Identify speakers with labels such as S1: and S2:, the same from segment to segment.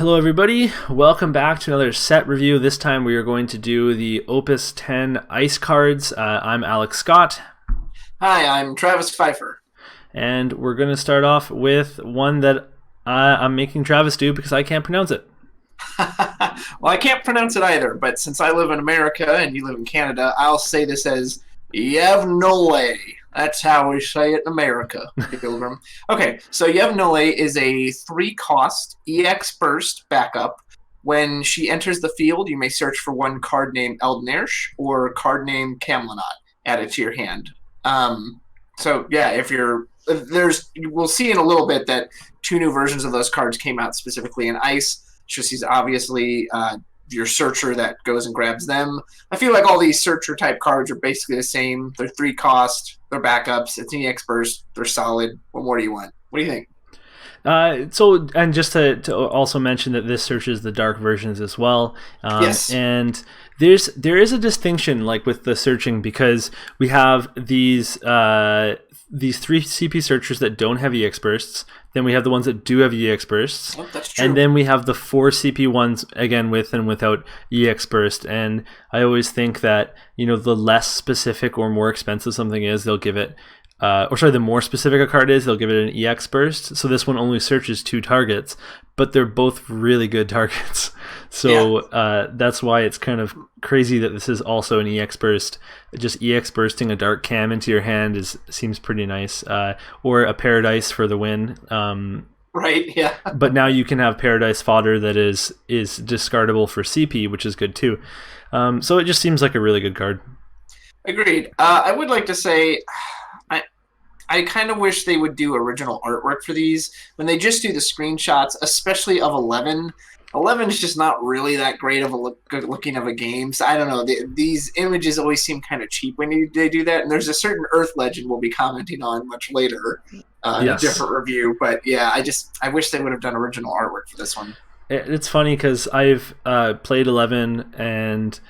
S1: Hello everybody, welcome back to another set review. This time we are going to do the Opus X ice cards. I'm Alex Scott.
S2: Hi, I'm Travis Pfeifer.
S1: And we're going to start off with one that I'm making Travis do because I can't pronounce it.
S2: Well, I can't pronounce it either, but since I live in America and you live in Canada, I'll say this as Yevnole. That's how we say it in America, Pilgrim. Okay, so Yevnole is a 3-cost EX burst backup. When she enters the field, you may search for one card named Eldnersh or card named Camelot added to your hand. So yeah, we'll see in a little bit that 2 new versions of those cards came out specifically in Ice. She's obviously your searcher that goes and grabs them. I feel like all these searcher type cards are basically the same. They're 3-cost, they're backups, it's an EX burst, they're solid. What more do you want? What do you think?
S1: And just to also mention that this searches the dark versions as well.
S2: Yes.
S1: And there is a distinction like with the searching because we have these 3 CP searchers that don't have EX bursts. Then we have the ones that do have EX bursts.
S2: Oh, that's true.
S1: And then we have the 4 CP ones again with and without EX burst. And I always think that, the less specific or more expensive something is, they'll give it the more specific a card is, they'll give it an EX burst. So this one only searches 2 targets, but they're both really good targets. So that's why it's kind of crazy that this is also an EX burst. Just EX bursting a dark cam into your hand seems pretty nice. Or a Paradise for the win.
S2: Right, yeah.
S1: But now you can have Paradise fodder that is discardable for CP, which is good too. So it just seems like a really good card.
S2: Agreed. I would like to say I kind of wish they would do original artwork for these. When they just do the screenshots, especially of 11, 11 is just not really that great of a good looking of a game. So I don't know. These images always seem kind of cheap when they do that. And there's a certain Earth legend we'll be commenting on much later in a different review. But yeah, I wish they would have done original artwork for this one.
S1: It's funny because I've played 11 and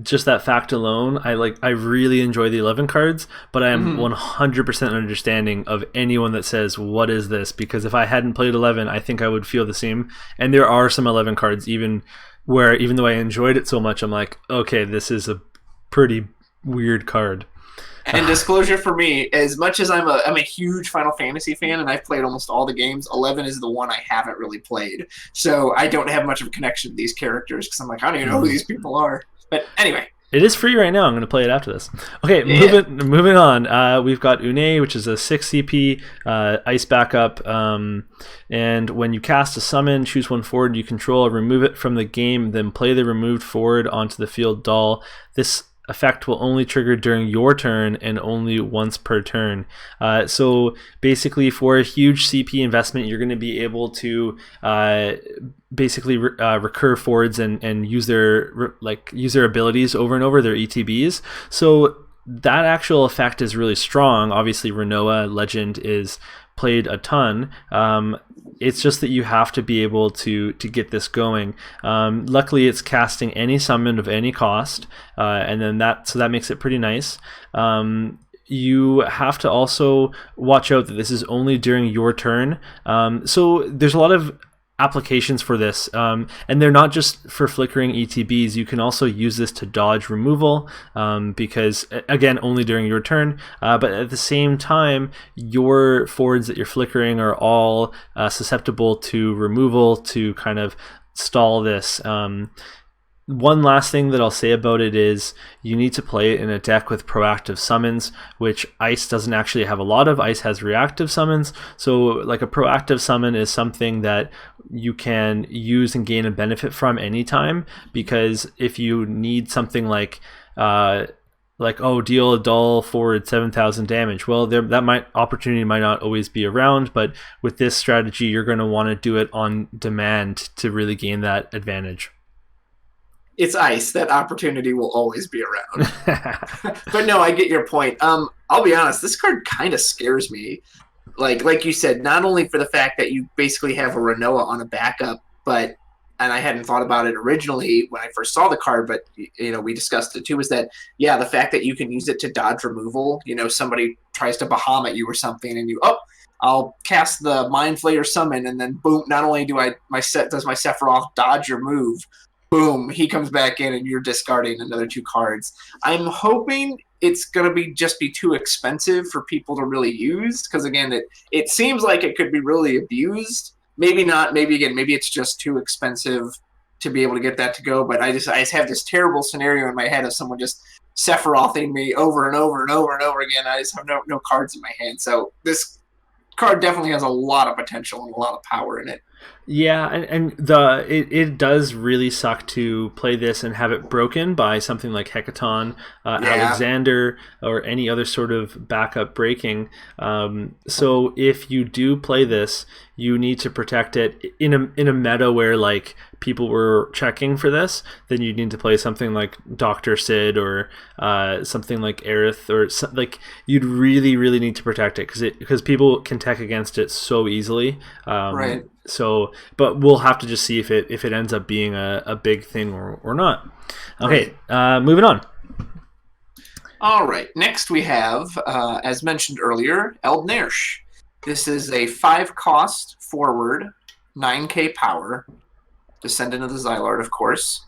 S1: just that fact alone, I really enjoy the 11 cards, but I am 100% understanding of anyone that says, what is this? Because if I hadn't played 11, I think I would feel the same. And there are some 11 cards even though I enjoyed it so much, I'm like, okay, this is a pretty weird card.
S2: And disclosure for me, as much as I'm a huge Final Fantasy fan and I've played almost all the games, 11 is the one I haven't really played. So I don't have much of a connection to these characters because I'm like, I don't even know who these people are. But anyway.
S1: It is free right now. I'm going to play it after this. Okay, moving on. We've got Une, which is a 6 CP ice backup. And when you cast a summon, choose one forward you control, remove it from the game, then play the removed forward onto the field doll. This effect will only trigger during your turn and only once per turn. So basically for a huge CP investment, you're going to be able to basically recur forwards and use their abilities over and over, their ETBs. So that actual effect is really strong. Obviously Renoa Legend is played a ton. It's just that you have to be able to get this going. Luckily it's casting any summon of any cost, and then that makes it pretty nice. You have to also watch out that this is only during your turn. So there's a lot of applications for this, and they're not just for flickering ETBs. You can also use this to dodge removal, because again only during your turn, but at the same time your forwards that you're flickering are all susceptible to removal to kind of stall this. One last thing that I'll say about it is you need to play it in a deck with proactive summons, which Ice doesn't actually have a lot of. Ice has reactive summons. So like a proactive summon is something that you can use and gain a benefit from anytime, because if you need something like deal a doll forward 7,000 damage, well, that opportunity might not always be around, but with this strategy you're going to want to do it on demand to really gain that advantage.
S2: It's Ice. That opportunity will always be around. But no, I get your point. I'll be honest, this card kind of scares me. Like you said, not only for the fact that you basically have a Renoa on a backup, and I hadn't thought about it originally when I first saw the card, but we discussed it too, is that the fact that you can use it to dodge removal. Somebody tries to Bahamut you or something and I'll cast the Mind Flayer summon, and then boom, not only does my Sephiroth dodge your move, boom, he comes back in and you're discarding another 2 cards. I'm hoping it's going to just be too expensive for people to really use, because again, it seems like it could be really abused. Maybe not, maybe it's just too expensive to be able to get that to go, but I just have this terrible scenario in my head of someone just Sephirothing me over and over and over and over again. I just have no cards in my hand. So this card definitely has a lot of potential and a lot of power in it.
S1: Yeah, and it does really suck to play this and have it broken by something like Hecaton, Alexander, or any other sort of backup breaking. So if you do play this, you need to protect it in a meta where like people were checking for this. Then you need to play something like Dr. Sid or something like Aerith, or like you'd really need to protect it because people can tech against it so easily.
S2: Right.
S1: So, but we'll have to just see if it ends up being a big thing or not. Okay, moving on.
S2: All right, next we have, as mentioned earlier, Eldnersh. This is a 5-cost forward, 9k power, descendant of the Xylard, of course.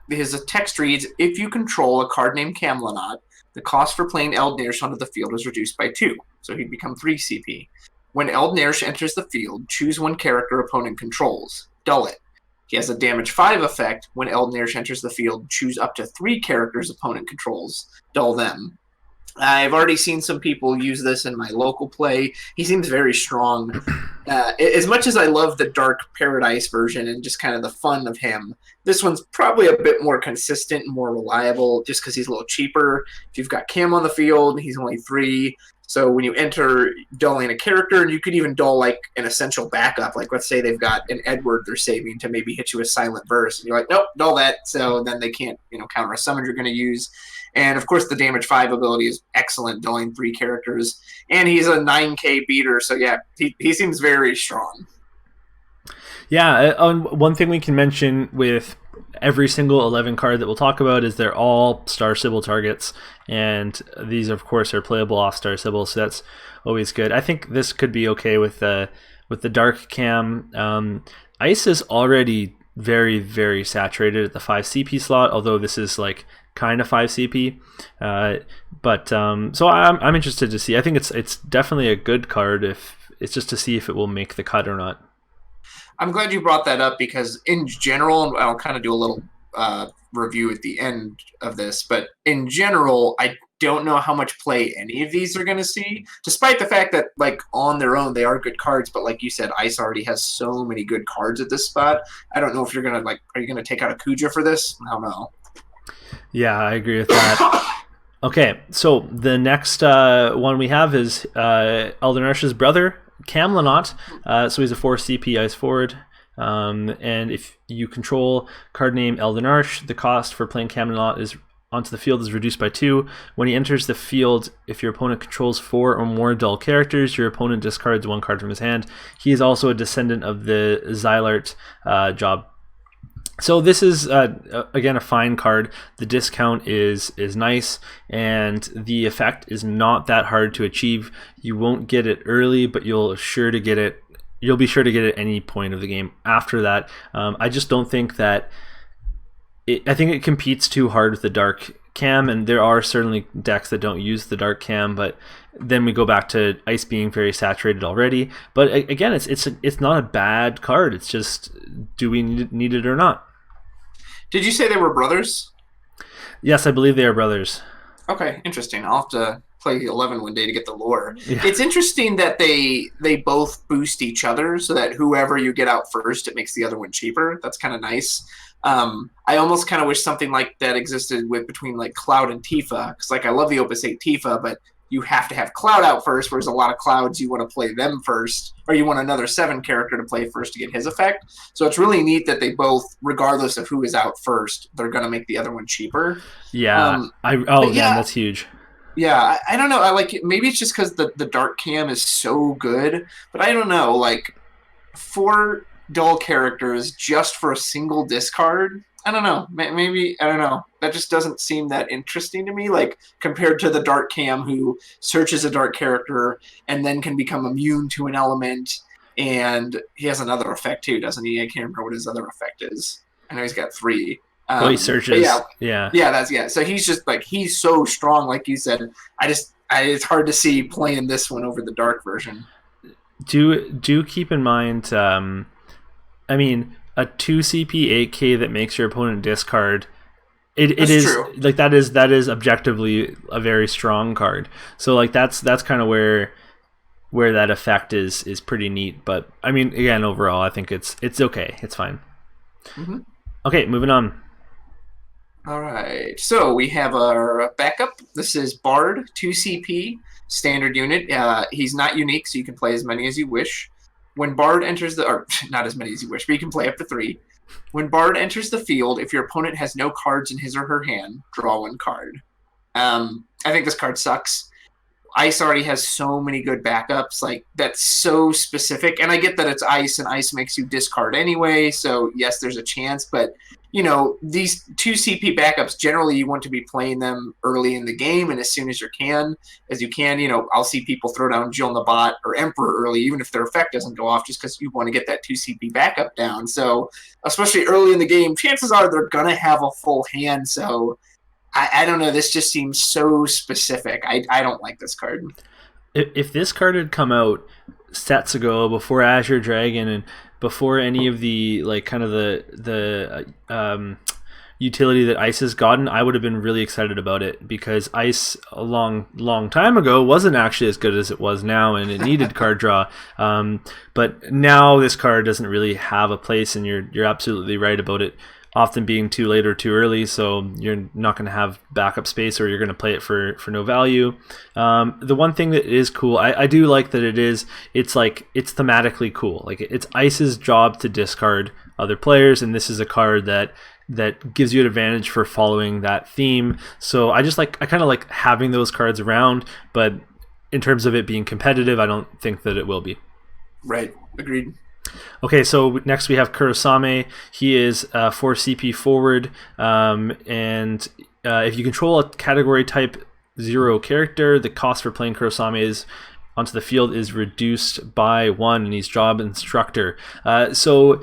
S2: His text reads, if you control a card named Camelot, the cost for playing Eldnersh onto the field is reduced by 2, so he'd become 3 CP. When Eldnersh enters the field, choose 1 character opponent controls. Dull it. He has a damage 5 effect. When Eldnersh enters the field, choose up to 3 characters opponent controls. Dull them. I've already seen some people use this in my local play. He seems very strong. As much as I love the Dark Paradise version and just kind of the fun of him, this one's probably a bit more consistent and more reliable just because he's a little cheaper. If you've got Cam on the field, he's only 3. So when you enter dulling a character, and you could even dull like an essential backup, like let's say they've got an Edward they're saving to maybe hit you with Silent Verse, and you're like, nope, dull that. So then they can't, counter a summon you're going to use. And of course, the damage 5 ability is excellent, dulling 3 characters, and he's a 9k beater. So yeah, he seems very strong.
S1: Yeah, one thing we can mention with every single 11 card that we'll talk about is they're all Star Sybil targets, and these of course are playable off Star Sybil, so that's always good. I think this could be okay with the Dark Cam. Ice is already very saturated at the 5 CP slot, although this is like kind of 5 CP. So I'm interested to see. I think it's definitely a good card. If it's just to see if it will make the cut or not.
S2: I'm glad you brought that up because in general, and I'll kind of do a little review at the end of this, but in general, I don't know how much play any of these are going to see, despite the fact that like on their own, they are good cards. But like you said, Ice already has so many good cards at this spot. I don't know if you're going to are you going to take out a Kuja for this? I don't know. Yeah,
S1: I agree with that. Okay, so the next one we have is Eldnersh's brother, Camelot. So he's a 4 CP ice forward. And if you control card name Eldnersh, the cost for playing Camelot onto the field is reduced by 2. When he enters the field, if your opponent controls 4 or more dull characters, your opponent discards 1 card from his hand. He is also a descendant of the Xylart job. So this is, again, a fine card. The discount is nice, and the effect is not that hard to achieve. You won't get it early, but you'll be sure to get it at any point of the game after that. I just don't think that I think it competes too hard with the Dark Cam, and there are certainly decks that don't use the Dark Cam, but then we go back to Ice being very saturated already. But again, it's not a bad card. It's just, do we need it or not?
S2: Did you say they were brothers?
S1: Yes, I believe they are brothers.
S2: Okay, interesting. I'll have to play 11 one day to get the lore.
S1: Yeah.
S2: It's interesting that they both boost each other, so that whoever you get out first, it makes the other one cheaper. That's kind of nice. I almost kind of wish something like that existed between like Cloud and Tifa, because like I love the Opus 8 Tifa, but you have to have Cloud out first, whereas a lot of Clouds you want to play them first, or you want another 7 character to play first to get his effect. So it's really neat that they both, regardless of who is out first, they're going to make the other one cheaper.
S1: Yeah. That's huge.
S2: Yeah, I don't know. Maybe it's just because the Dark Cam is so good, but I don't know. Like 4 dull characters just for a single discard. I don't know. Maybe I don't know. That just doesn't seem that interesting to me. Like compared to the Dark Cam, who searches a dark character and then can become immune to an element, and he has another effect too, doesn't he? I can't remember what his other effect is. I know he's got 3.
S1: He searches.
S2: Yeah. So he's just like he's so strong, like you said. It's hard to see playing this one over the dark version.
S1: Do keep in mind. I mean, a 2 CP 8K that makes your opponent discard. It is true. Like that is objectively a very strong card. So like that's kind of where that effect is pretty neat. But I mean, again, overall, I think it's okay. It's fine. Mm-hmm. Okay, moving on.
S2: All right, so we have our backup. This is Bard, 2 CP, standard unit. He's not unique, so you can play as many as you wish. When Bard enters or not as many as you wish, but you can play up to 3. When Bard enters the field, if your opponent has no cards in his or her hand, draw 1 card. I think this card sucks. Ice already has so many good backups, like that's so specific. And I get that it's Ice, and Ice makes you discard anyway, so yes, there's a chance, but you know, these 2 CP backups, generally you want to be playing them early in the game and as soon as you can. You know, I'll see people throw down Jill Nabat or Emperor early, even if their effect doesn't go off, just because you want to get that 2 CP backup down. So, especially early in the game, chances are they're going to have a full hand. So, I don't know. This just seems so specific. I don't like this card.
S1: If this card had come out sets ago, before Azure Dragon and before any of the like kind of the utility that Ice has gotten, I would have been really excited about it, because Ice a long time ago wasn't actually as good as it was now, and it needed card draw. But now this card doesn't really have a place, and you're absolutely right about it often being too late or too early, so you're not going to have backup space, or you're going to play it for no value. The one thing that is cool, I do like that it's thematically cool. Like it's Ice's job to discard other players, and this is a card that gives you an advantage for following that theme. So I kind of like having those cards around, but in terms of it being competitive, I don't think that it will be.
S2: Right, agreed.
S1: Okay, so next we have Kurosame. He is 4 CP forward, and if you control a category type 0 character, the cost for playing Kurosame is onto the field is reduced by 1, and he's job instructor. So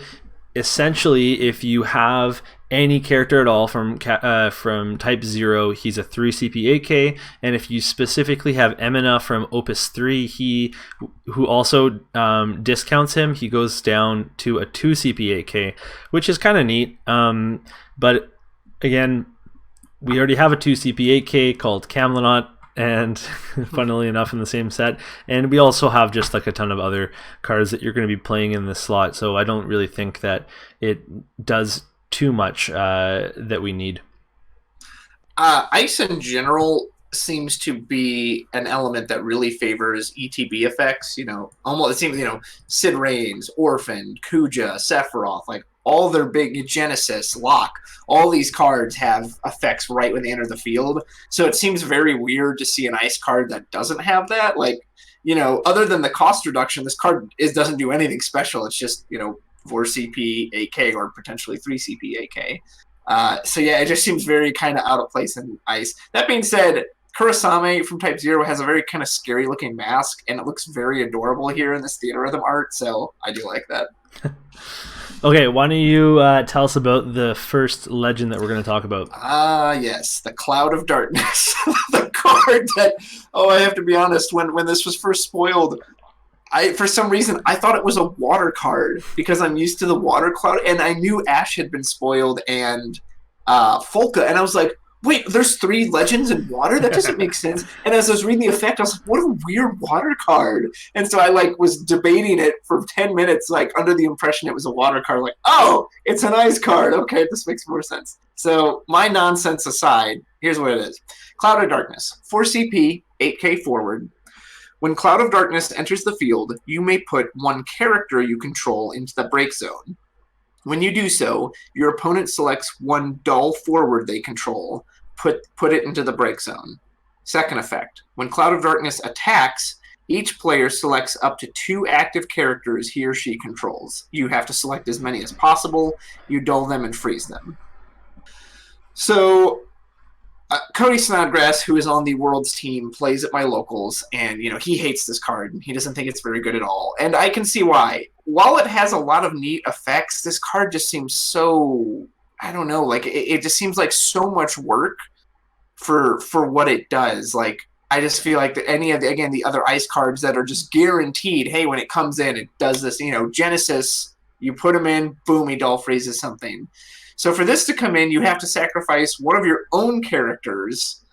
S1: essentially, if you have any character at all from type 0, he's a 3 CP 8K, and if you specifically have Emina from Opus 3, who also discounts him, he goes down to a 2 CP 8K, which is kind of neat. But again, we already have a 2 CP 8K called Camelot, and funnily enough in the same set, and we also have just like a ton of other cards that you're going to be playing in this slot, so I don't really think that it does too much that we need.
S2: Ice in general seems to be an element that really favors ETB effects. You know, almost it seems, you know, Sid Reigns, Orphan, Kuja, Sephiroth, like all their big Genesis, Locke, all these cards have effects right when they enter the field. So it seems very weird to see an Ice card that doesn't have that. Like, you know, other than the cost reduction, this card doesn't do anything special. It's just, you know, 4 CP 8K or potentially 3 CP 8K. So yeah, it just seems very kind of out of place in Ice. That being said, Kurosame from Type 0 has a very kind of scary looking mask, and it looks very adorable here in this Theater Rhythm art, so I do like that.
S1: Okay, why don't you tell us about the first legend that we're going to talk about?
S2: Yes, the Cloud of Darkness. The card that, I have to be honest, when this was first spoiled, for some reason, I thought it was a water card, because I'm used to the water cloud, and I knew Ash had been spoiled and Folka, and I was like, wait, there's 3 legends in water? That doesn't make sense. And as I was reading the effect, I was like, what a weird water card. And so I was debating it for 10 minutes, under the impression it was a water card. Like, oh, it's an ice card. Okay, this makes more sense. So my nonsense aside, here's what it is. Cloud of Darkness, 4 CP, 8K forward. When Cloud of Darkness enters the field, you may put 1 character you control into the break zone. When you do so, your opponent selects 1 dull forward they control, put it into the break zone. Second effect, when Cloud of Darkness attacks, each player selects up to 2 active characters he or she controls. You have to select as many as possible, you dull them and freeze them. So Cody Snodgrass, who is on the Worlds team, plays at my locals, and he hates this card. He doesn't think it's very good at all, and I can see why. While it has a lot of neat effects, this card just seems so, I don't know, like it just seems like so much work for what it does. Like I just feel like any of the other ice cards that are just guaranteed, hey, when it comes in, it does this. Genesis, you put them in, boom, he dull freezes something. So for this to come in, you have to sacrifice one of your own characters,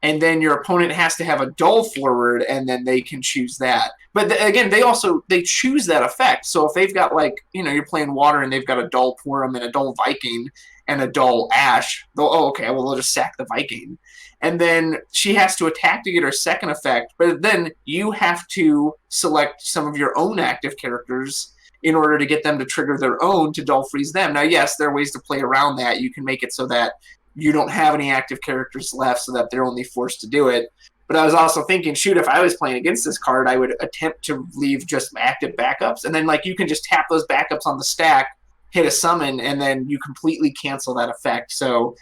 S2: and then your opponent has to have a dull forward, and then they can choose that. But again, they choose that effect. So if they've got you're playing water and they've got a dull Purim and a dull Viking and a dull Ash, they'll just sack the Viking. And then she has to attack to get her second effect, but then you have to select some of your own active characters in order to get them to trigger their own to dull freeze them. Now, yes, there are ways to play around that. You can make it so that you don't have any active characters left so that they're only forced to do it. But I was also thinking, shoot, if I was playing against this card, I would attempt to leave just active backups. And then you can just tap those backups on the stack, hit a summon, and then you completely cancel that effect. So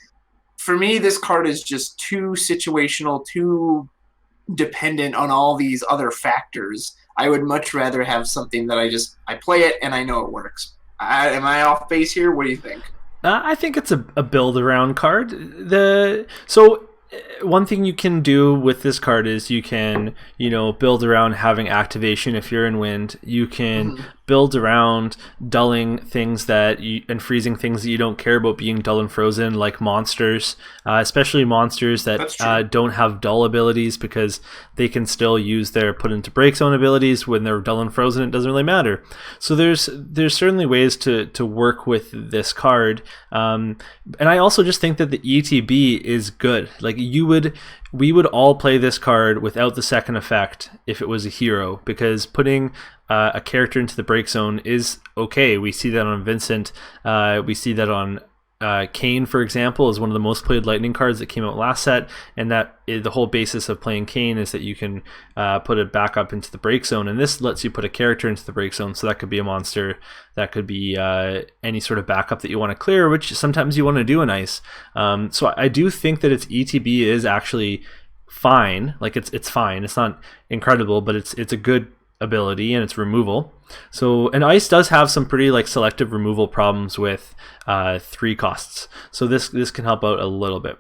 S2: for me, this card is just too situational, too dependent on all these other factors. I would much rather have something that I play it and I know it works. Am I off base here? What do you think?
S1: I think it's a build around card. So one thing you can do with this card is you can build around having activation if you're in wind. You can build around dulling things and freezing things that you don't care about being dull and frozen, like monsters, especially monsters that don't have dull abilities, because they can still use their put into break zone abilities when they're dull and frozen. It doesn't really matter. So there's certainly ways to work with this card, and I also just think that the ETB is good. Like we would all play this card without the second effect if it was a hero, because putting a character into the break zone is okay. We see that on Vincent. We see that on Kane, for example, is one of the most played lightning cards that came out last set, and the whole basis of playing Kane is that you can put it back up into the break zone, and this lets you put a character into the break zone. So that could be a monster, that could be any sort of backup that you want to clear, which sometimes you want to do in ice. So I do think that its ETB is actually fine. Like it's fine. It's not incredible, but it's a good ability, and it's removal. So, and ice does have some pretty selective removal problems with 3 costs. So this can help out a little bit.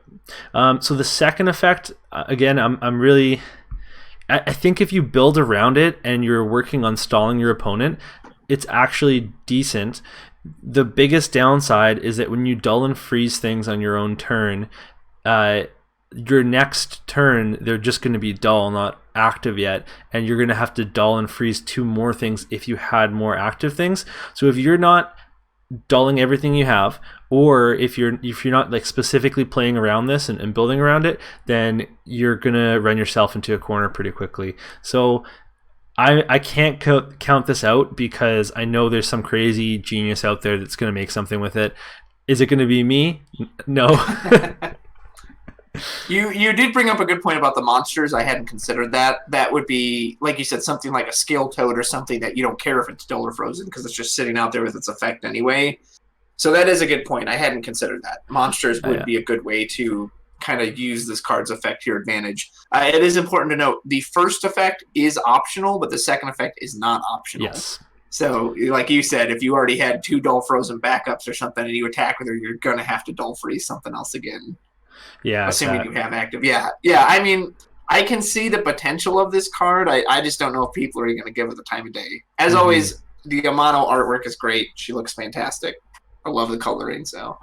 S1: So the second effect, again, I think if you build around it and you're working on stalling your opponent, it's actually decent. The biggest downside is that when you dull and freeze things on your own turn, your next turn they're just going to be dull, not active yet, and you're going to have to dull and freeze 2 more things if you had more active things. So if you're not dulling everything you have, or if you're not specifically playing around this and building around it, then you're going to run yourself into a corner pretty quickly. So I can't count this out, because I know there's some crazy genius out there that's going to make something with it. Is it going to be me? No.
S2: You did bring up a good point about the monsters. I hadn't considered that. That would be, like you said, something like a scale toad or something that you don't care if it's dull or frozen, because it's just sitting out there with its effect anyway. So that is a good point. I hadn't considered that. Monsters would be a good way to kind of use this card's effect to your advantage. It is important to note the first effect is optional, but the second effect is not optional.
S1: Yes.
S2: So, like you said, if you already had 2 dull frozen backups or something and you attack with her, you're going to have to dull freeze something else again.
S1: Yeah,
S2: assuming you have active. Yeah. I mean, I can see the potential of this card. I just don't know if people are going to give it the time of day. As always, the Amano artwork is great. She looks fantastic. I love the coloring. So,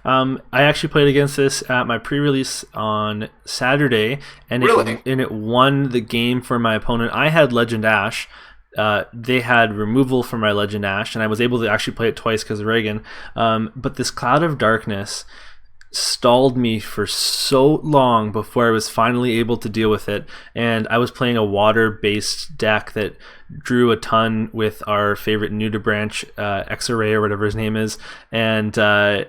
S1: I actually played against this at my pre-release on Saturday, and it won the game for my opponent. I had Legend Ash. They had removal for my Legend Ash, and I was able to actually play it twice because of Reagan. But this Cloud of Darkness stalled me for so long before I was finally able to deal with it, and I was playing a water-based deck that drew a ton with our favorite Nudibranch X-Array or whatever his name is, and I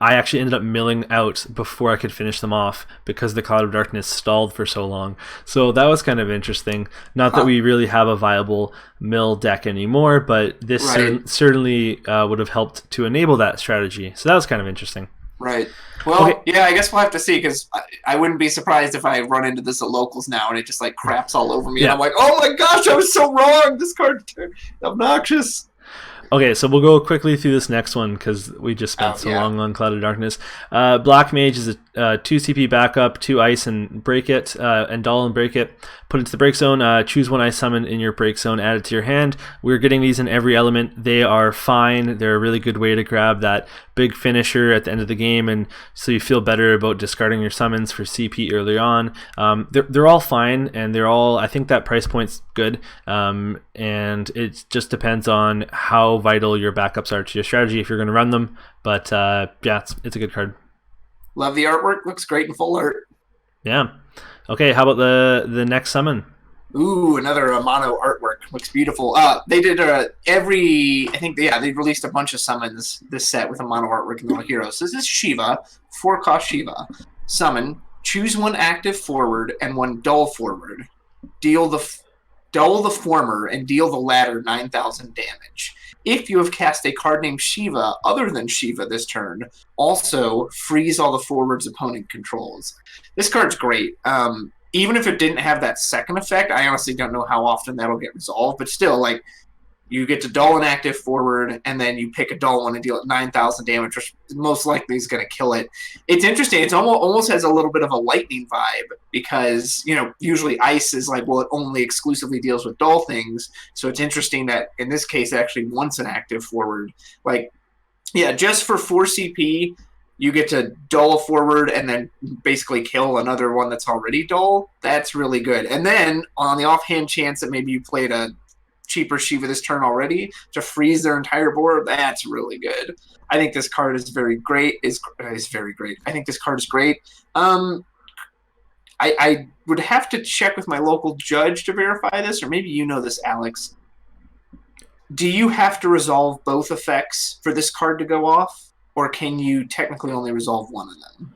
S1: actually ended up milling out before I could finish them off because the Cloud of Darkness stalled for so long. So that was kind of interesting. Not that we really have a viable mill deck anymore, but this certainly would have helped to enable that strategy. So that was kind of interesting.
S2: Right. Well,
S1: Okay.
S2: yeah, I guess we'll have to see, because I wouldn't be surprised if I run into this at locals now and it just like craps all over me, and
S1: Yeah.
S2: I'm like, oh my gosh, I was so wrong. This card's obnoxious.
S1: Okay, so we'll go quickly through this next one because we just spent so long on Cloud of Darkness. Black Mage is a 2 CP backup, 2 ice and break it, and Dull and break it. Put it to the break zone, choose 1 ice summon in your break zone, add it to your hand. We're getting these in every element. They are fine. They're a really good way to grab that big finisher at the end of the game, and so you feel better about discarding your summons for CP early on. They're all fine, and they're all, I think that price point's good, and it just depends on how vital your backups are to your strategy if you're going to run them. But yeah, it's a good card.
S2: Love the artwork. Looks great in full art.
S1: Yeah. Okay, how about the next summon?
S2: Ooh, another mono artwork. Looks beautiful. They did they released a bunch of summons this set with a mono artwork in the heroes. So this is Shiva, 4-cost Shiva. Summon, choose 1 active forward and 1 dull forward. Dull the former and deal the latter 9,000 damage. If you have cast a card named Shiva other than Shiva this turn, also freeze all the forwards opponent controls. This card's great. Even if it didn't have that second effect, I honestly don't know how often that'll get resolved, but still, like, you get to dull an active forward, and then you pick a dull one and deal it 9,000 damage, which most likely is going to kill it. It's interesting. It's almost has a little bit of a lightning vibe, because, you know, usually ice is like, well, it only exclusively deals with dull things. So it's interesting that in this case, it actually wants an active forward. Like, yeah, just for 4 CP, you get to dull a forward and then basically kill another one that's already dull. That's really good. And then on the offhand chance that maybe you played a cheaper Shiva this turn already to freeze their entire board, that's really good. I think this card is very great. Is very great. I think this card is great. I would have to check with my local judge to verify this, or maybe you know this, Alex. Do you have to resolve both effects for this card to go off, or can you technically only resolve one of them?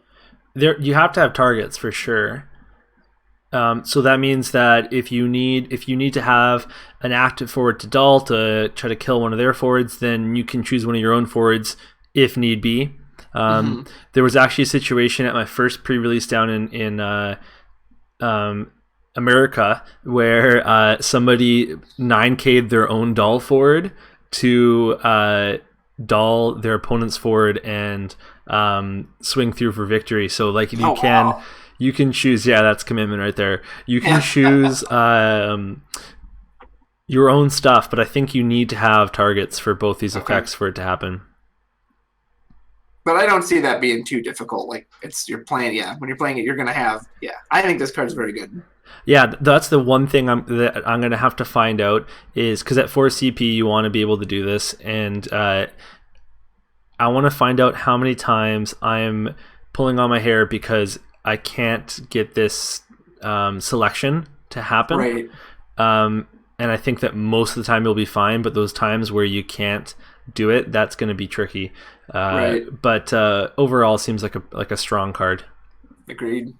S1: You have to have targets for sure. So that means that if you need to have an active forward to dull to try to kill one of their forwards, then you can choose one of your own forwards if need be. There was actually a situation at my first pre-release down in America where somebody 9K'd their own dull forward to dull their opponent's forward and swing through for victory. So like you can choose, yeah, that's commitment right there. You can choose your own stuff, but I think you need to have targets for both these effects for it to happen.
S2: But I don't see that being too difficult. Like, it's you're playing, when you're playing it, you're going to have, I think this card's very good.
S1: Yeah, that's the one thing I'm going to have to find out is, because at 4 CP you want to be able to do this, and I want to find out how many times I'm pulling on my hair because I can't get this selection to happen.
S2: Right.
S1: And I think that most of the time you'll be fine, but those times where you can't do it, that's going to be tricky. Right. But overall, seems like a strong card.
S2: Agreed.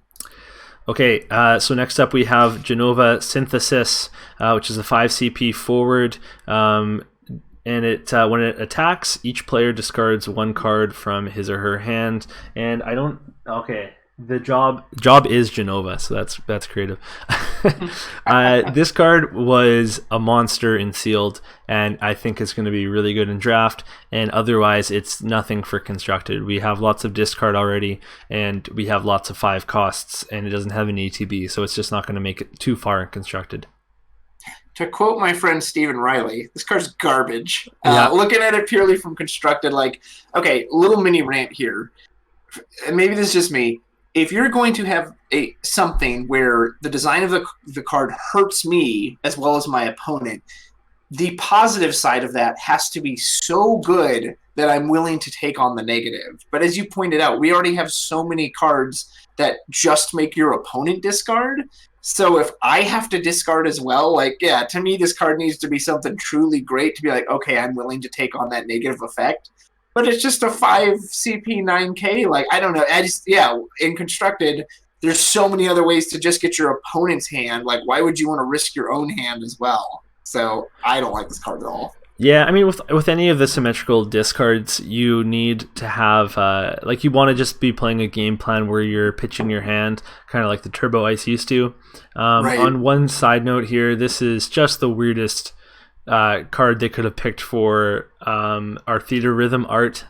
S1: Okay, so next up we have Genova Synthesis, which is a 5 CP forward. And it when it attacks, each player discards 1 card from his or her hand. And I don't... Okay. The job is Genova, so that's creative. This card was a monster in sealed, and I think it's going to be really good in draft, and otherwise it's nothing for constructed. We have lots of discard already, and we have lots of 5 costs, and it doesn't have an ETB, so it's just not going to make it too far in constructed.
S2: To quote my friend Stephen Riley, this card's garbage. Looking at it purely from constructed, like, okay, little mini rant here. Maybe this is just me. If you're going to have something where the design of the card hurts me as well as my opponent, the positive side of that has to be so good that I'm willing to take on the negative. But as you pointed out, we already have so many cards that just make your opponent discard. So if I have to discard as well, like, to me, this card needs to be something truly great to be like, okay, I'm willing to take on that negative effect. But it's just a 5 CP 9K. Like, I don't know. In constructed, there's so many other ways to just get your opponent's hand. Like, why would you want to risk your own hand as well? So I don't like this card at all.
S1: Yeah, I mean, with any of the symmetrical discards, you need to have like you want to just be playing a game plan where you're pitching your hand, kind of like the Turbo Ice used to.
S2: Right.
S1: On one side note here, this is just the weirdest card they could have picked for our theater rhythm art.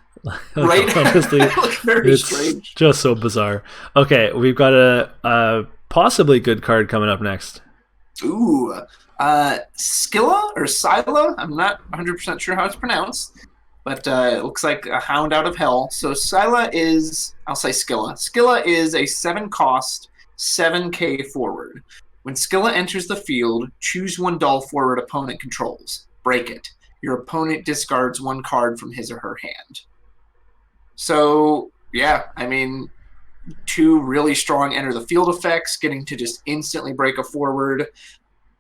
S2: Right.
S1: Honestly,
S2: Very
S1: it's
S2: strange.
S1: just so bizarre. Okay, we've got a possibly good card coming up next.
S2: Ooh. Skilla or Scylla? I'm not 100% sure how it's pronounced, but it looks like a hound out of hell. So Scylla is, I'll say Skilla. Skilla is a 7-cost, 7k forward. When Skilla enters the field, choose one dull forward opponent controls. Break it. Your opponent discards one card from his or her hand. So, yeah, I mean, 2 really strong enter the field effects, getting to just instantly break a forward,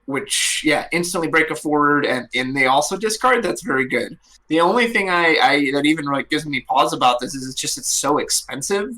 S2: which, yeah, instantly break a forward, and they also discard. That's very good. The only thing I that even like gives me pause about this is it's so expensive,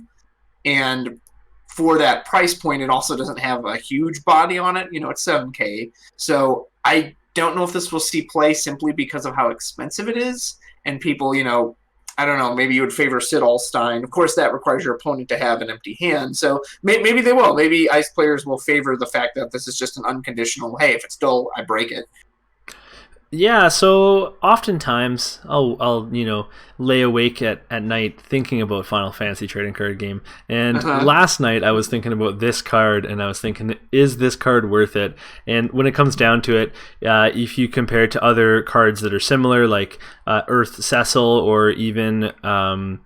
S2: and for that price point, it also doesn't have a huge body on it. You know, it's 7k. So I don't know if this will see play simply because of how expensive it is, and people, you know, I don't know, maybe you would favor Sid Alstein. Of course, that requires your opponent to have an empty hand. So maybe they will. Maybe Ice players will favor the fact that this is just an unconditional, hey, if it's dull, I break it.
S1: Yeah, so oftentimes I'll lay awake at night thinking about Final Fantasy trading card game. And last night I was thinking about this card, and I was thinking, is this card worth it? And when it comes down to it, if you compare it to other cards that are similar, like Earth Cecil, or even I'm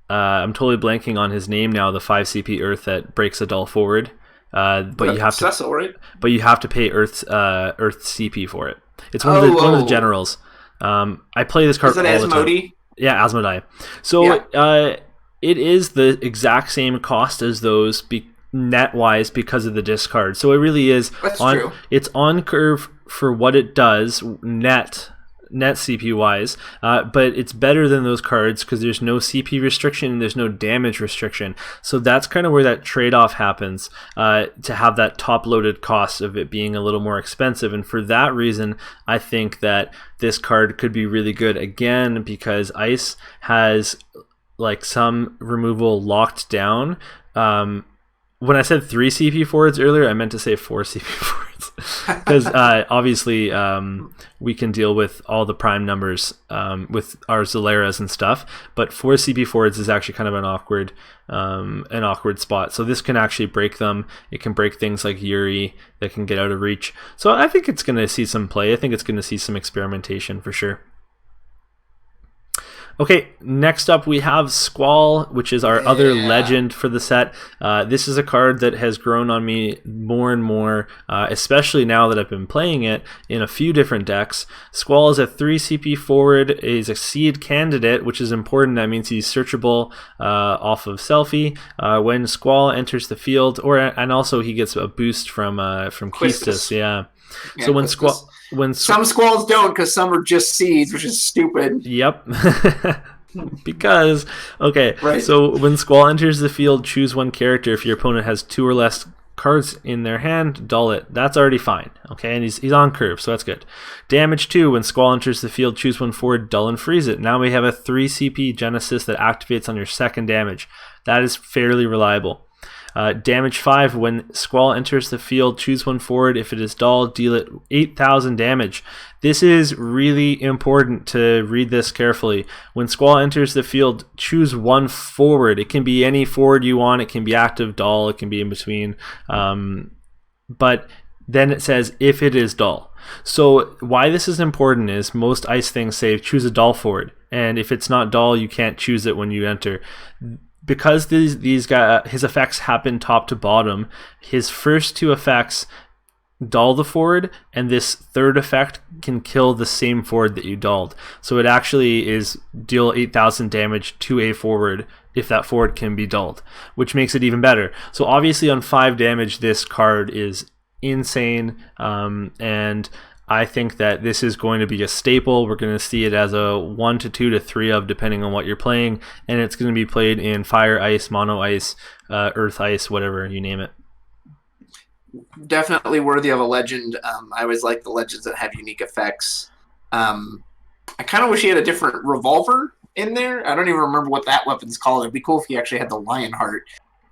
S1: totally blanking on his name now, the 5 CP Earth that breaks a dull forward. But you have
S2: Cecil, to, right?
S1: But you have to pay Earth CP for it. It's one of the generals. I play this card all the time. Yeah, Asmodee. So it is the exact same cost as those net wise because of the discard. So it really is.
S2: That's true.
S1: It's on curve for what it does net CP wise, but it's better than those cards because there's no CP restriction and there's no damage restriction. So that's kind of where that trade-off happens, to have that top-loaded cost of it being a little more expensive. And for that reason, I think that this card could be really good again because Ice has like some removal locked down. When I said 3 CP forwards earlier, I meant to say 4 CP forwards. Because obviously we can deal with all the prime numbers with our Zaleras and stuff, but 4 CP forwards is actually kind of an awkward spot. So this can actually break them. It can break things like Yuri that can get out of reach. So I think it's going to see some play. I think it's going to see some experimentation for sure. Okay, next up we have Squall, which is our other legend for the set. This is a card that has grown on me more and more, especially now that I've been playing it in a few different decks. Squall is a 3 CP forward, is a seed candidate, which is important. That means he's searchable off of Selfie. When Squall enters the field, and also he gets a boost from Quistis. Yeah. So when Squall...
S2: some Squalls don't, because some are just seeds, which is stupid.
S1: Yep. Because, okay,
S2: right.
S1: So when Squall enters the field, choose one character. If your opponent has 2 or less cards in their hand, dull it. That's already fine, okay? And he's on curve, so that's good. Damage 2, when Squall enters the field, choose one forward, dull and freeze it. Now we have a 3 CP Genesis that activates on your second damage. That is fairly reliable. Damage 5, when Squall enters the field, choose one forward. If it is dull, deal it 8,000 damage. This is really important to read this carefully. When Squall enters the field, choose one forward. It can be any forward you want. It can be active, dull. It can be in between. But then it says if it is dull. So why this is important is most Ice things say choose a dull forward. And if it's not dull, you can't choose it when you enter. Because these guys, his effects happen top to bottom, his first 2 effects dull the forward, and this third effect can kill the same forward that you dulled. So it actually is deal 8,000 damage to a forward if that forward can be dulled, which makes it even better. So obviously on 5 damage, this card is insane, and I think that this is going to be a staple. We're going to see it as a 1 to 2 to 3 of, depending on what you're playing, and it's going to be played in Fire Ice, Mono Ice, Earth Ice, whatever, you name it.
S2: Definitely worthy of a legend. I always like the legends that have unique effects. I kind of wish he had a different revolver in there. I don't even remember what that weapon's called. It'd be cool if he actually had the lion heart.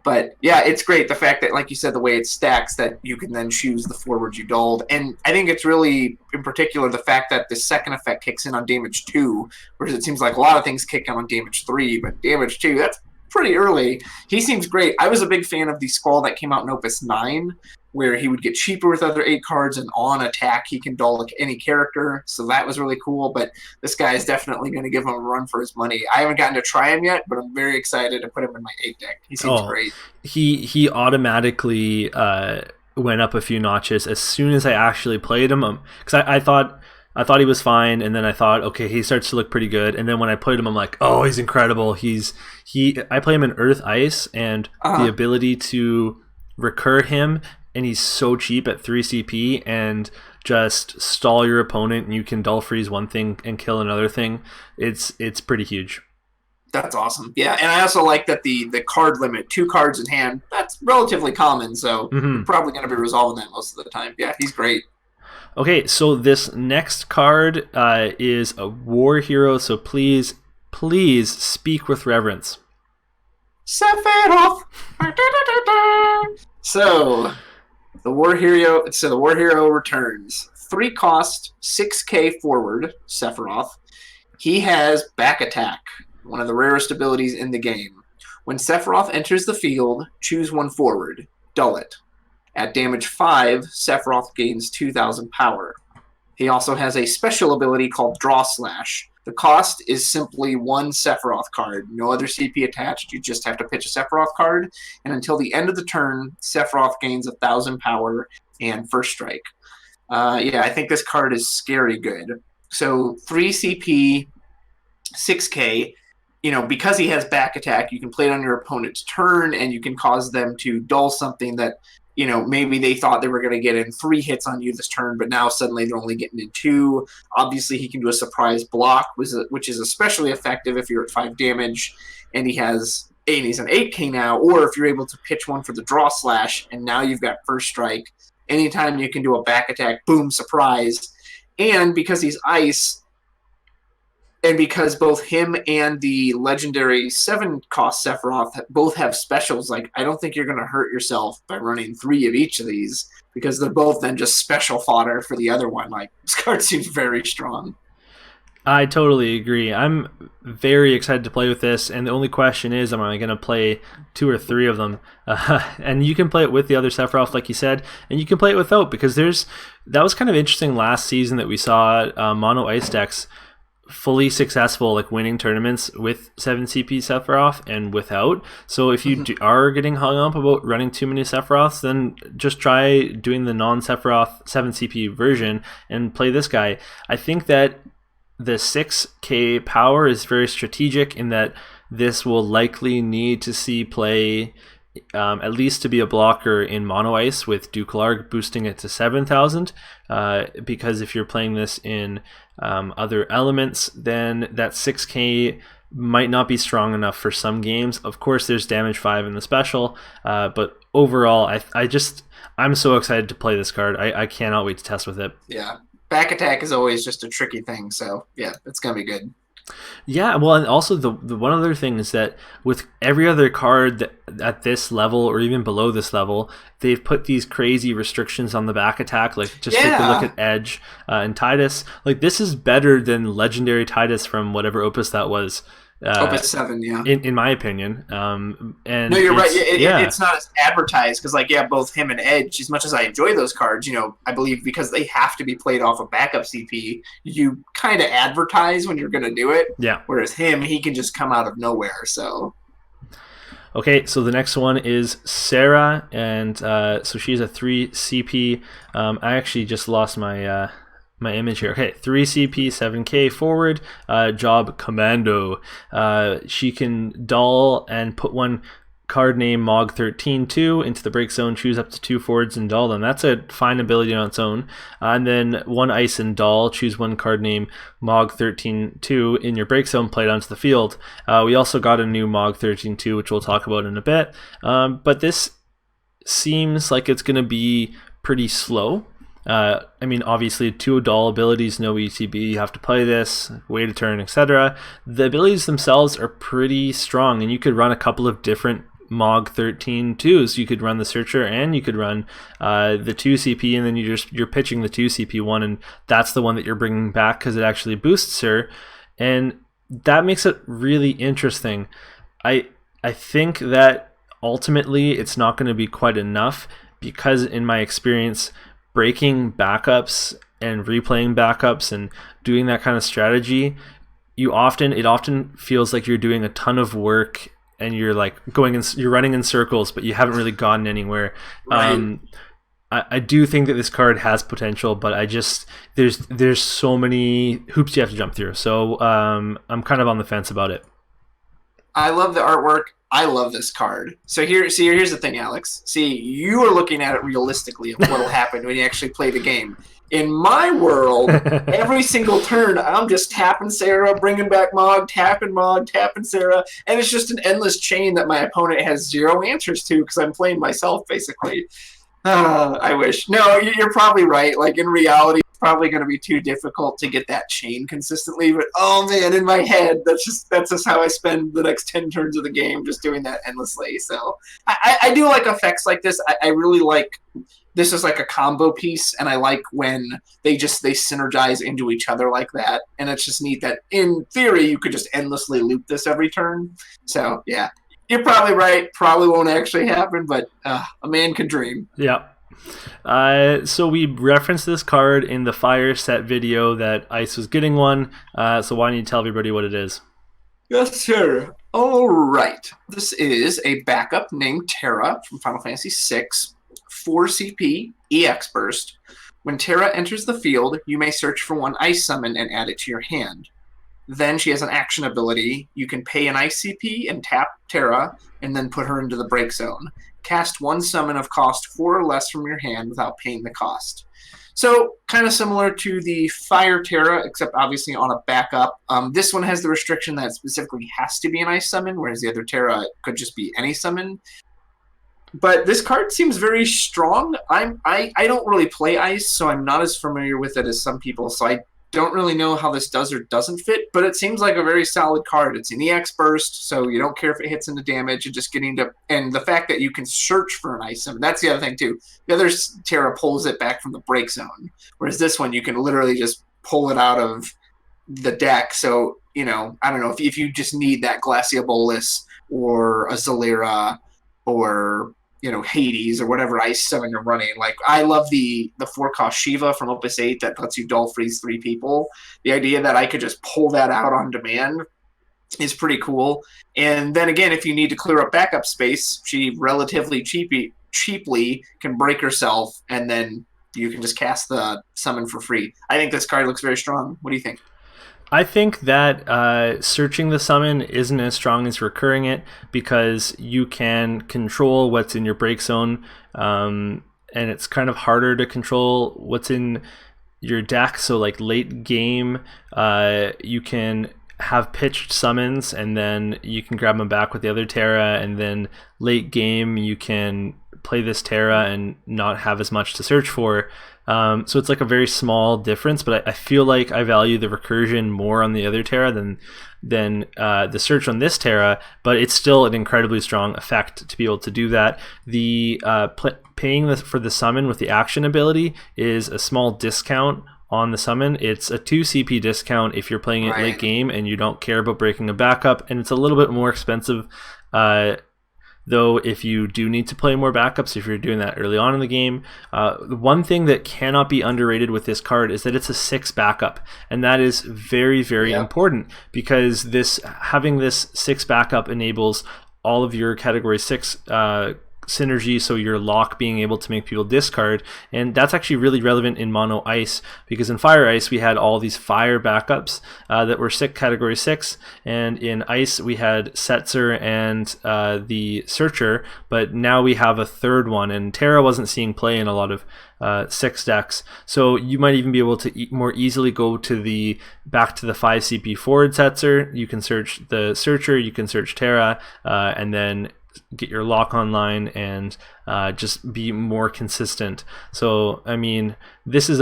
S2: But yeah, it's great. The fact that, like you said, the way it stacks, that you can then choose the forward you dulled. And I think it's really, in particular, the fact that the second effect kicks in on damage 2, whereas it seems like a lot of things kick in on damage 3, but damage 2, that's pretty early. He seems great. I was a big fan of the Squall that came out in Opus 9, where he would get cheaper with other 8 cards, and on attack he can dull like any character. So that was really cool, but this guy is definitely going to give him a run for his money. I haven't gotten to try him yet, but I'm very excited to put him in my 8 deck. He seems great.
S1: He automatically went up a few notches as soon as I actually played him, because I thought he was fine, and then I thought, okay, he starts to look pretty good, and then when I played him, I'm like, oh, he's incredible. I play him in Earth Ice, and the ability to recur him, and he's so cheap at 3 CP, and just stall your opponent, and you can dull freeze one thing and kill another thing. It's pretty huge.
S2: That's awesome. Yeah, and I also like that the card limit, 2 cards in hand, that's relatively common, so you're probably going to be resolving that most of the time. Yeah, he's great.
S1: Okay, so this next card is a war hero, so please speak with reverence.
S2: Sephiroth! So the war hero returns. 3 cost, 6k forward, Sephiroth. He has back attack, one of the rarest abilities in the game. When Sephiroth enters the field, choose 1 forward, dull it. At damage 5, Sephiroth gains 2,000 power. He also has a special ability called Draw Slash. The cost is simply 1 Sephiroth card. No other CP attached. You just have to pitch a Sephiroth card. And until the end of the turn, Sephiroth gains 1,000 power and first strike. Yeah, I think this card is scary good. So 3 CP, 6k. You know, because he has back attack, you can play it on your opponent's turn, and you can cause them to dull something that, you know, maybe they thought they were going to get in 3 hits on you this turn, but now suddenly they're only getting in 2. Obviously, he can do a surprise block, which is especially effective if you're at 5 damage, and he's an 8k now, or if you're able to pitch 1 for the Draw Slash, and now you've got first strike. Anytime you can do a back attack, boom, surprise. And because he's ice, and because both him and the legendary 7-cost Sephiroth both have specials, like, I don't think you're going to hurt yourself by running 3 of each of these, because they're both then just special fodder for the other one. Like, this card seems very strong.
S1: I totally agree. I'm very excited to play with this, and the only question is, am I going to play 2 or 3 of them? And you can play it with the other Sephiroth, like you said, and you can play it without, because that was kind of interesting last season that we saw mono ice decks fully successful, like winning tournaments with 7 CP Sephiroth and without. So if you are getting hung up about running too many Sephiroths, then just try doing the non-Sephiroth 7 CP version and play this guy. I think that the 6k power is very strategic in that this will likely need to see play at least to be a blocker in mono ice, with Dukelarg boosting it to 7,000, because if you're playing this in other elements, then that 6k might not be strong enough for some games. Of course, there's damage 5 in the special, but overall, I'm so excited to play this card. I cannot wait to test with it.
S2: Yeah, back attack is always just a tricky thing, so yeah, it's gonna be good.
S1: Yeah, well, and also the one other thing is that with every other card at this level or even below this level, they've put these crazy restrictions on the back attack. Like, just take a look at Edge and Tidus. Like, this is better than Legendary Tidus from whatever Opus that was.
S2: Opus 7, yeah.
S1: In my opinion. And
S2: no, you're right. It's not as advertised, because, like, yeah, both him and Edge, as much as I enjoy those cards, you know, I believe because they have to be played off a backup CP, you kind of advertise when you're going to do it. Yeah. Whereas him, he can just come out of nowhere, so...
S1: Okay, so the next one is Sara, and so she's a 3 CP. I actually just lost my... my image here. Okay, 3 CP, 7k forward, job commando. She can dull and put 1 card name Mog 13-2 into the break zone, choose up to 2 forwards and dull them. That's a fine ability on its own. And then 1 ice and dull, choose 1 card name Mog 13-2 in your break zone, play it onto the field. We also got a new Mog 13-2, which we'll talk about in a bit. But this seems like it's going to be pretty slow. I mean, obviously, 2 dull abilities, no ETB, you have to play this, wait a turn, etc. The abilities themselves are pretty strong, and you could run a couple of different Mog 13 twos. You could run the Searcher, and you could run the 2 CP, and then you're pitching the 2 CP one, and that's the one that you're bringing back because it actually boosts her, and that makes it really interesting. I think that ultimately it's not going to be quite enough because, in my experience, breaking backups and replaying backups and doing that kind of strategy, it often feels like you're doing a ton of work and you're like you're running in circles, but you haven't really gotten anywhere. Right. I do think that this card has potential, but there's so many hoops you have to jump through. So I'm kind of on the fence about it.
S2: I love the artwork. I love this card. So here's the thing, Alex. See, you are looking at it realistically of what'll happen when you actually play the game. In my world, every single turn, I'm just tapping Sara, bringing back Mog, tapping Sara, and it's just an endless chain that my opponent has 0 answers to because I'm playing myself, basically. I wish. No, you're probably right. Like, in reality, it's probably going to be too difficult to get that chain consistently. But, oh, man, in my head, that's just how I spend the next 10 turns of the game, just doing that endlessly. So I do like effects like this. I really like this is like a combo piece, and I like when they synergize into each other like that. And it's just neat that, in theory, you could just endlessly loop this every turn. So, yeah. You're probably right. Probably won't actually happen, but a man can dream.
S1: Yeah. So we referenced this card in the Fire set video that Ice was getting one. So why don't you tell everybody what it is?
S2: Yes, sir. All right. This is a backup named Terra from Final Fantasy VI, 4 CP, EX Burst. When Terra enters the field, you may search for 1 Ice Summon and add it to your hand. Then she has an action ability. You can pay an Ice CP and tap Terra, and then put her into the break zone. Cast 1 summon of cost 4 or less from your hand without paying the cost. So, kind of similar to the Fire Terra, except obviously on a backup. This one has the restriction that it specifically has to be an Ice summon, whereas the other Terra could just be any summon. But this card seems very strong. I don't really play Ice, so I'm not as familiar with it as some people, so I don't really know how this does or doesn't fit, but it seems like a very solid card. It's an EX burst, so you don't care if it hits into damage. And just getting to, and the fact that you can search for an ice summon, that's the other thing too. The other Terra pulls it back from the break zone, whereas this one you can literally just pull it out of the deck. So, I don't know, if you just need that Glacia Bolus or a Zalira or Hades or whatever ice summon you're running. Like, I love the 4-cost Shiva from Opus 8 that lets you dull freeze 3 people. The idea that I could just pull that out on demand is pretty cool. And then again, if you need to clear up backup space, she relatively cheaply can break herself, and then you can just cast the summon for free. I think this card looks very strong. What do you think?
S1: I think that searching the summon isn't as strong as recurring it, because you can control what's in your break zone, and it's kind of harder to control what's in your deck. So like late game, you can have pitched summons, and then you can grab them back with the other Terra, and then late game you can play this Terra and not have as much to search for. So it's like a very small difference, but I feel like I value the recursion more on the other Terra than the search on this Terra, but it's still an incredibly strong effect to be able to do that. The paying for the summon with the action ability is a small discount on the summon. It's a 2 CP discount if you're playing it late game and you don't care about breaking a backup, and it's a little bit more expensive though if you do need to play more backups, if you're doing that early on in the game. The one thing that cannot be underrated with this card is that it's a 6 backup, and that is very, very important, because having this 6 backup enables all of your category 6 synergy, so your lock being able to make people discard, and that's actually really relevant in mono ice, because in fire ice we had all these fire backups that were category 6, and in ice we had Setzer and the Searcher, but now we have a third one, and Terra wasn't seeing play in a lot of 6 decks, so you might even be able to more easily go to back to the 5 CP forward Setzer. You can search the Searcher, you can search Terra, and then get your lock online and just be more consistent. So I mean, this is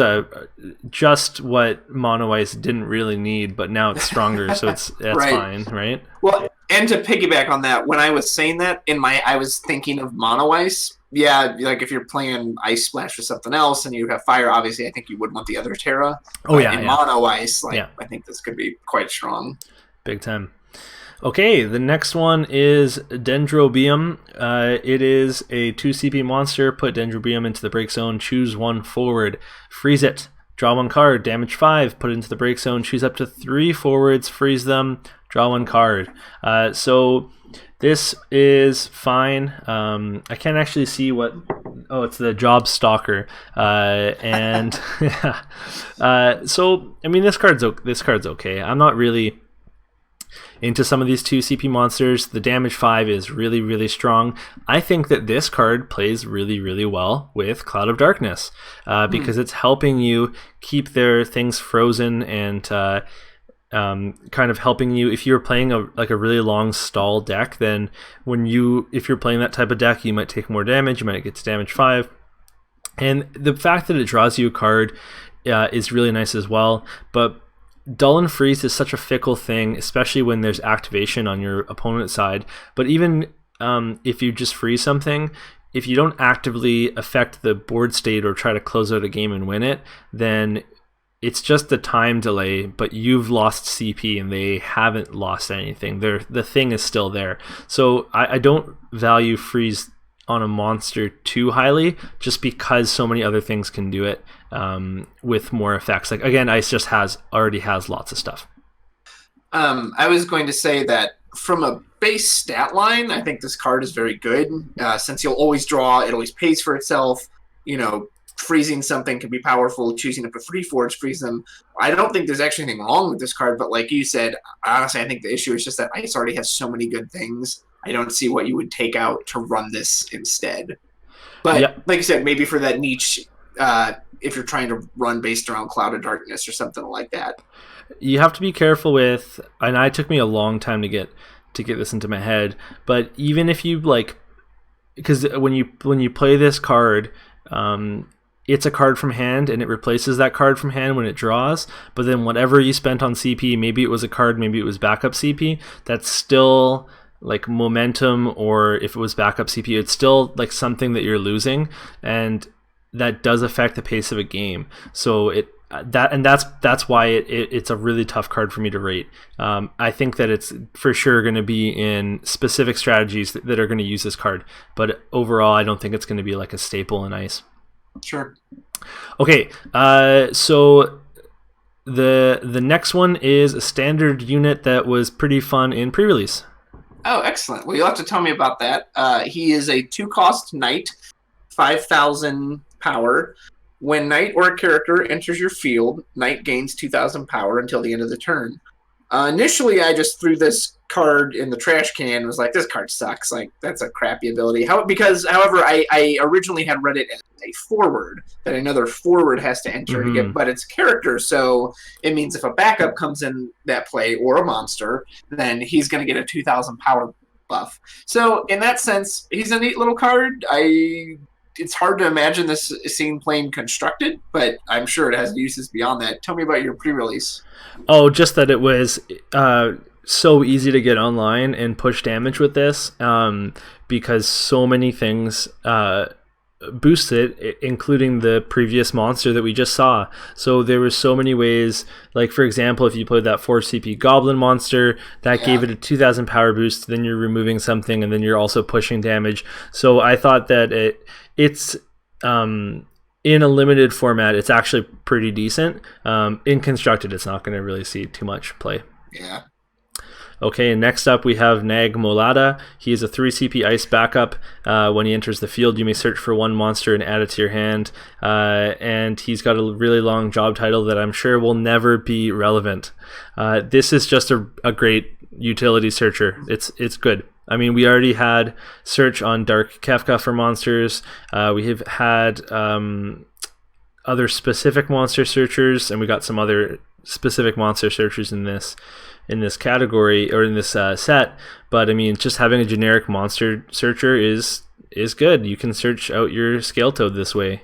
S1: just what Mono Ice didn't really need, but now it's stronger, so that's
S2: Right.
S1: fine, right?
S2: Well, and to piggyback on that, when I was saying that, I was thinking of Mono Ice. Yeah, like if you're playing Ice Splash or something else and you have fire, obviously I think you would want the other Terra.
S1: Oh, yeah,
S2: in
S1: yeah.
S2: Mono Ice,
S1: Yeah.
S2: I think this could be quite strong.
S1: Big time. Okay, the next one is Dendrobium. It is a 2 CP monster. Put Dendrobium into the break zone. Choose 1 forward. Freeze it. Draw 1 card. Damage 5. Put it into the break zone. Choose up to 3 forwards. Freeze them. Draw 1 card. So this is fine. I can't actually see what... Oh, it's the Job Stalker. And so, I mean, this card's okay. I'm not really into some of these 2 CP monsters. The damage 5 is really, really strong. I think that this card plays really, really well with Cloud of Darkness because it's helping you keep their things frozen and kind of helping you. If you're playing a really long stall deck, then if you're playing that type of deck, you might take more damage. You might get to damage 5. And the fact that it draws you a card is really nice as well. But Dull and Freeze is such a fickle thing, especially when there's activation on your opponent's side. But even if you just freeze something, if you don't actively affect the board state or try to close out a game and win it, then it's just a time delay, but you've lost CP and they haven't lost anything. The thing is still there. So I don't value freeze on a monster too highly just because so many other things can do it with more effects. Like, again, Ice just already has lots of stuff.
S2: I was going to say that from a base stat line, I think this card is very good. Since you'll always draw, it always pays for itself. Freezing something can be powerful. Choosing up to 3 forwards, freeze them. I don't think there's actually anything wrong with this card, but like you said, honestly, I think the issue is just that Ice already has so many good things. I don't see what you would take out to run this instead. But like you said, maybe for that niche, if you're trying to run based around Cloud of Darkness or something like that.
S1: You have to be careful with, and it took me a long time to get this into my head, but even if you because when you play this card, it's a card from hand and it replaces that card from hand when it draws, but then whatever you spent on CP, maybe it was a card, maybe it was backup CP, that's still like momentum, or if it was backup CP, it's still like something that you're losing, and that does affect the pace of a game. So that's why it's a really tough card for me to rate. I think that it's for sure going to be in specific strategies that are going to use this card, but overall I don't think it's going to be like a staple in Ice.
S2: Sure.
S1: Okay, so the next one is a standard unit that was pretty fun in pre-release.
S2: Oh, excellent. Well, you'll have to tell me about that. He is a 2-cost knight, 5,000 power. When knight or a character enters your field, knight gains 2,000 power until the end of the turn. Initially, I just threw this card in the trash can and was like, this card sucks. Like, that's a crappy ability. However, I originally had read it as a forward, that another forward has to enter to get, but it's character, so it means if a backup comes in that play, or a monster, then he's going to get a 2,000 power buff. So, in that sense, he's a neat little card. It's hard to imagine this scene playing constructed, but I'm sure it has uses beyond that. Tell me about your pre-release.
S1: Oh, just that it was so easy to get online and push damage with this because so many things boost it, including the previous monster that we just saw. So there were so many ways, like for example, if you played that 4 CP Goblin monster, that gave it a 2,000 power boost, then you're removing something, and then you're also pushing damage. So I thought that it's in a limited format, it's actually pretty decent. In constructed, it's not going to really see too much play.
S2: Yeah.
S1: Okay, next up we have Neg Mulatto. He is a 3 CP ice backup. When he enters the field, you may search for one monster and add it to your hand. And he's got a really long job title that I'm sure will never be relevant. This is just a great utility searcher. It's good. I mean, we already had search on Dark Kefka for monsters. We have had other specific monster searchers, and we got some other specific monster searchers in this category or in this set, but I mean, just having a generic monster searcher is good. You can search out your Scaletoad this way.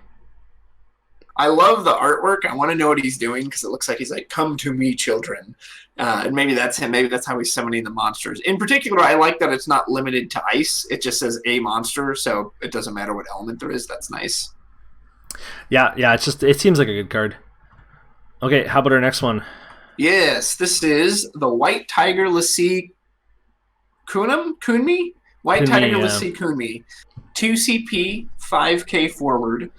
S2: I love the artwork. I want to know what he's doing because it looks like he's like, "Come to me, children," and maybe that's him. Maybe that's how he's summoning the monsters. In particular, I like that it's not limited to ice. It just says a monster, so it doesn't matter what element there is. That's nice.
S1: Yeah. It seems like a good card. Okay, how about our next one?
S2: Yes, this is the White Tiger Lassie Kunmi? White Tiger Lassie Kunmi. 2 CP, 5k forward.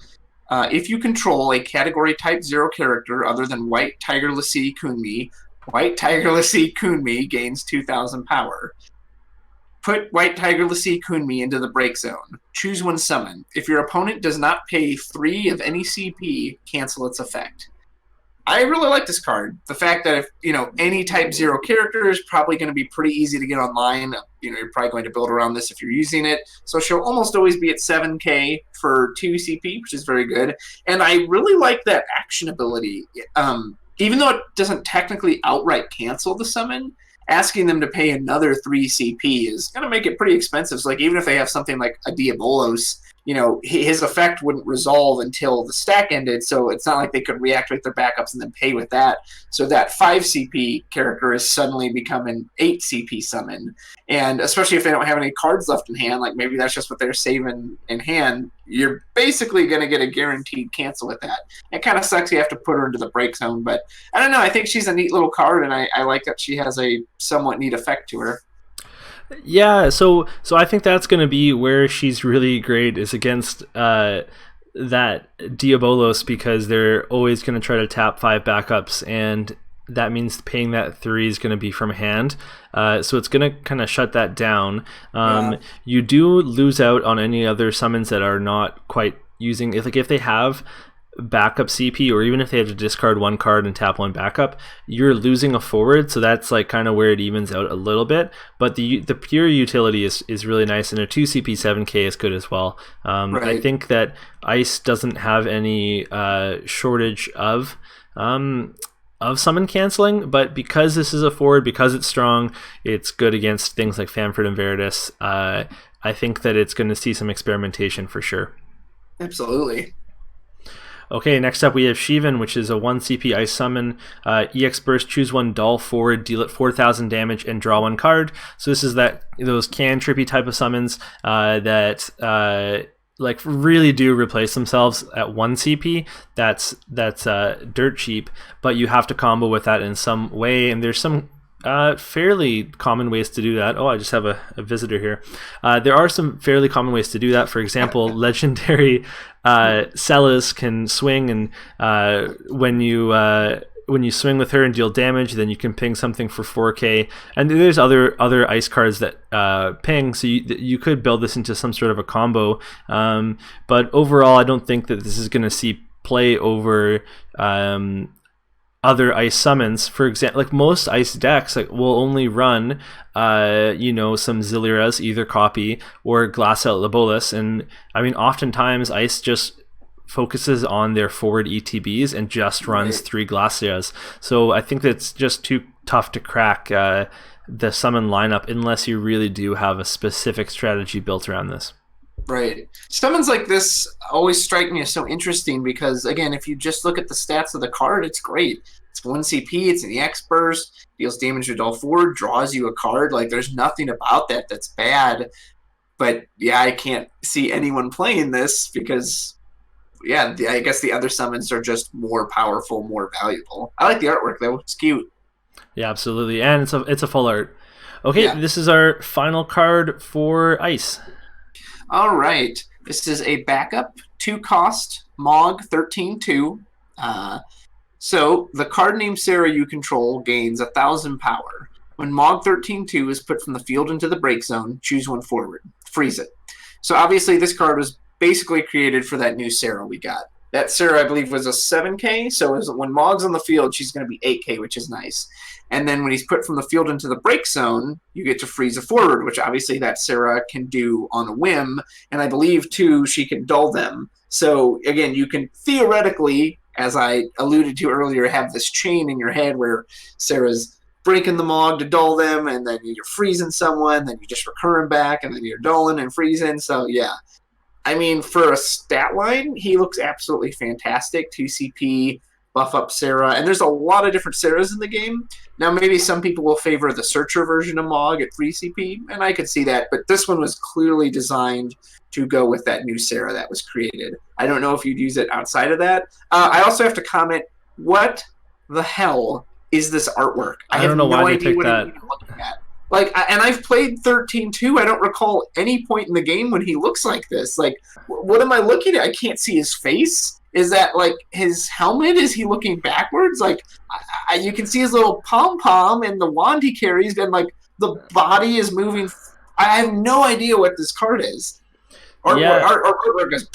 S2: If you control a category type 0 character other than White Tiger Lassie Kunmi, White Tiger Lassie Kunmi gains 2,000 power. Put White Tiger Lassie Kunmi into the break zone. Choose one summon. If your opponent does not pay 3 of any CP, cancel its effect. I really like this card. The fact that if, any type 0 character is probably going to be pretty easy to get online. You're probably going to build around this if you're using it. So she'll almost always be at 7k for 2 CP, which is very good. And I really like that action ability. Even though it doesn't technically outright cancel the summon, asking them to pay another 3 CP is going to make it pretty expensive. So even if they have something like a Diabolos, his effect wouldn't resolve until the stack ended, so it's not like they could reactivate their backups and then pay with that. So that 5 CP character has suddenly become an 8 CP summon. And especially if they don't have any cards left in hand, like maybe that's just what they're saving in hand, you're basically going to get a guaranteed cancel with that. It kind of sucks you have to put her into the break zone, but I don't know. I think she's a neat little card, and I like that she has a somewhat neat effect to her.
S1: Yeah, so I think that's going to be where she's really great is against that Diabolos, because they're always going to try to tap 5 backups, and that means paying that 3 is going to be from hand. So it's going to kind of shut that down. You do lose out on any other summons that are not quite using, if they have backup CP, or even if they have to discard 1 card and tap 1 backup, you're losing a forward, so that's kind of where it evens out a little bit. But the pure utility is really nice, and a 2 CP 7k is good as well. Right. I think that ice doesn't have any shortage of summon canceling, but because this is a forward, because it's strong, it's good against things like Famford and Veritas. I think that it's going to see some experimentation for sure.
S2: Absolutely.
S1: Okay, next up we have Shivan, which is a 1 CP ice summon. EX Burst, choose 1 doll forward, deal it 4,000 damage, and draw 1 card. So this is those trippy type of summons that really do replace themselves at 1 CP. That's dirt cheap, but you have to combo with that in some way, and there's some fairly common ways to do that. Oh, I just have a visitor here. There are some fairly common ways to do that. For example, legendary Celas can swing, and when you swing with her and deal damage, then you can ping something for 4k. And there's other ice cards that ping, so you could build this into some sort of a combo. But overall, I don't think that this is going to see play over other ice summons. For example, most ice decks will only run some Ziliras, either copy or Glass Out Labolas, and I mean oftentimes ice just focuses on their forward ETBs and just runs 3 Glacias. So I think that's just too tough to crack the summon lineup unless you really do have a specific strategy built around this.
S2: Right. Summons like this always strike me as so interesting because, again, if you just look at the stats of the card, it's great. It's 1 CP, it's an EX burst, deals damage to all forward, draws you a card. There's nothing about that that's bad. But, yeah, I can't see anyone playing this because, I guess the other summons are just more powerful, more valuable. I like the artwork, though. It's cute. Yeah,
S1: absolutely. And it's a full art. Okay, This is our final card for Ice.
S2: All right. This is a backup 2-cost Mog 13/2. So the card named Sara you control gains 1,000 power. When Mog 13/2 is put from the field into the break zone, choose 1 forward. Freeze it. So obviously this card was basically created for that new Sara we got. That Sara, I believe, was a 7k, so when Mog's on the field, she's going to be 8k, which is nice. And then when he's put from the field into the break zone, you get to freeze a forward, which obviously that Sara can do on a whim. And I believe, too, she can dull them. So, again, you can theoretically as I alluded to earlier, have this chain in your head where Sara's breaking the Mog to dull them, and then you're freezing someone, then you just recur him back, and then you're dulling and freezing. So, yeah. I mean, for a stat line, he looks absolutely fantastic. 2 CP, buff up Sara, and there's a lot of different Saras in the game. Now, maybe some people will favor the Searcher version of Mog at 3 CP, and I could see that, but this one was clearly designed to go with that new Sara that was created. I don't know if you'd use it outside of that. I also have to comment, what the hell is this artwork?
S1: I don't know why they picked that.
S2: Looking at. Like, and I've played 13-2. I don't recall any point in the game when he looks like this. Like, what am I looking at? I can't see his face. Is that, like, his helmet? Is he looking backwards? Like, you can see his little pom-pom and the wand he carries, and, like, the body is moving. I have no idea what this card is. Our artwork goes...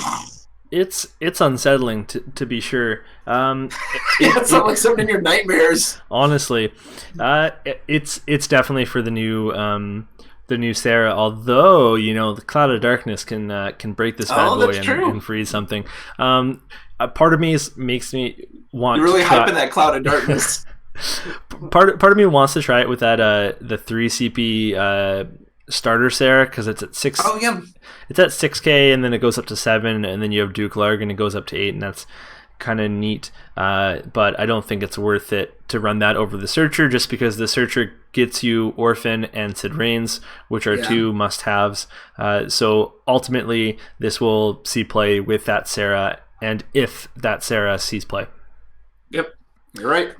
S1: It's unsettling to be sure.
S2: It's not like something in your nightmares.
S1: Honestly, it's definitely for the new Sara. Although the Cloud of Darkness can break this bad boy and freeze something. Part of me makes me want.
S2: You're really
S1: to try.
S2: hyping that Cloud of Darkness.
S1: part of me wants to try it with that the 3 CP starter Sara, because it's at 6.
S2: Oh yeah.
S1: It's at 6K, and then it goes up to 7, and then you have Duke Larg, and it goes up to 8, and that's kind of neat. But I don't think it's worth it to run that over the Searcher, just because the Searcher gets you Orphan and Sid Reigns, which are 2 must-haves. So ultimately, this will see play with that Sara, and if that Sara sees play.
S2: Yep, you're right.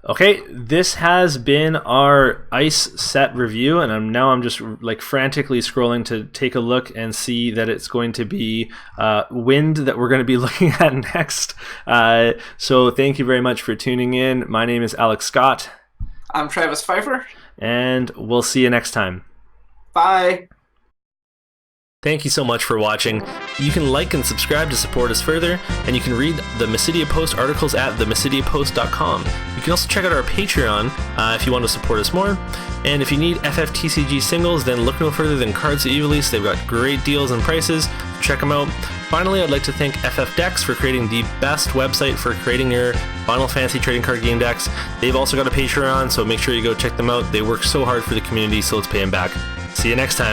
S1: Okay, this has been our ice set review, and I'm just like frantically scrolling to take a look and see that it's going to be wind that we're going to be looking at next. So thank you very much for tuning in. My name is Alex Scott.
S2: I'm Travis Pfeifer.
S1: And we'll see you next time.
S2: Bye.
S1: Thank you so much for watching. You can like and subscribe to support us further, and you can read the Mysidia Post articles at themysidiapost.com. You can also check out our Patreon if you want to support us more. And if you need FFTCG singles, then look no further than Cards That You Release. They've got great deals and prices. Check them out. Finally, I'd like to thank FF Decks for creating the best website for creating your Final Fantasy trading card game decks. They've also got a Patreon, so make sure you go check them out. They work so hard for the community, so let's pay them back. See you next time.